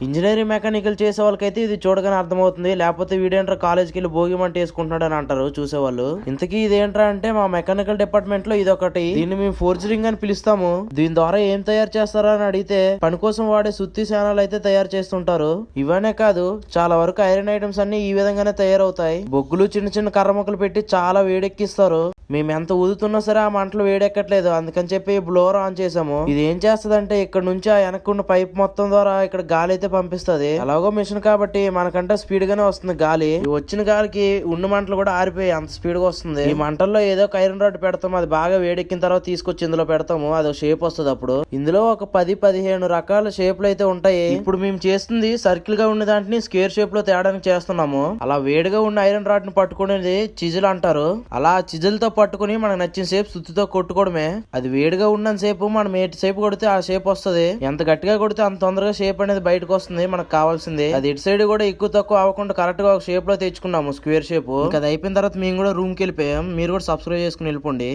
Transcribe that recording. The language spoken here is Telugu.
ఇంజనీరింగ్ మెకానికల్ చేసే వాళ్ళకైతే ఇది చూడగానే అర్థమవుతుంది, లేకపోతే వీడేంట్రా కాలేజ్కి వెళ్ళి భోగి మంట వేసుకుంటున్నాడు అని అంటారు చూసేవాళ్ళు. ఇంతకీ ఇదేంట్రా అంటే మా మెకానికల్ డిపార్ట్మెంట్ లో ఇది ఒకటి. దీన్ని మేము ఫోర్జరింగ్ అని పిలుస్తాము. దీని ద్వారా ఏం తయారు చేస్తారా అని అడిగితే పని కోసం వాడే సుత్తి శానాలు అయితే తయారు చేస్తుంటారు. ఇవనే కాదు, చాలా వరకు ఐరన్ ఐటమ్స్ అన్ని ఈ విధంగానే తయారవుతాయి. బొగ్గులు చిన్న చిన్న కర్ర ముక్కలు పెట్టి చాలా వేడెక్కిస్తారు. మేము ఎంత ఊదుతున్నా సరే ఆ మంటలు వేడెక్కట్లేదు, అందుకని చెప్పి బ్లోవర్ ఆన్ చేసాము. ఇది ఏం చేస్తుంది అంటే ఇక్కడ నుంచి ఆ వెనక్కున్న పైప్ మొత్తం ద్వారా ఇక్కడ గాలి అయితే పంపిస్తుంది. అలాగో మిషన్ కాబట్టి మనకంటే స్పీడ్ గానే వస్తుంది గాలి. వచ్చిన గాలికి ఉన్న మంటలు కూడా ఆరిపోయి అంత స్పీడ్ గా వస్తుంది. ఈ మంటల్లో ఏదో ఒక ఐరన్ రాడ్ పెడతాము, అది బాగా వేడెక్కిన తర్వాత తీసుకొచ్చి ఇందులో పెడతాము, అది షేప్ వస్తుంది. అప్పుడు ఇందులో ఒక 10-15 రకాల షేప్లు అయితే ఉంటాయి. ఇప్పుడు మేము చేస్తుంది సర్కిల్ గా ఉన్న దాంట్ని స్క్వేర్ షేప్ లో తేడానికి చేస్తున్నాము. అలా వేడిగా ఉన్న ఐరన్ రాడ్ ని పట్టుకునేది చిజిల్ అంటారు. అలా చిజిల్ తో పట్టుకుని మనకు నచ్చిన షేప్ సుత్తితో కొట్టుకోవడమే. అది వేడిగా ఉన్న సేపు మనం ఏ షేప్ కొడితే ఆ షేప్ వస్తుంది. ఎంత గట్టిగా కొడితే అంత తొందరగా షేప్ అనేది బయటకు వస్తుంది మనకు కావాల్సింది. అది ఇటు సైడ్ కూడా ఎక్కువ తక్కువ అవ్వకుండా కరెక్ట్ గా ఒక షేప్ లో తెచ్చుకున్నాము, స్క్వేర్ షేప్. అది అయిపోయిన తర్వాత మేము కూడా రూమ్ కి వెళ్ళిపోయాం. మీరు కూడా సబ్స్క్రైబ్ చేసుకుని వెళ్ళిపోండి.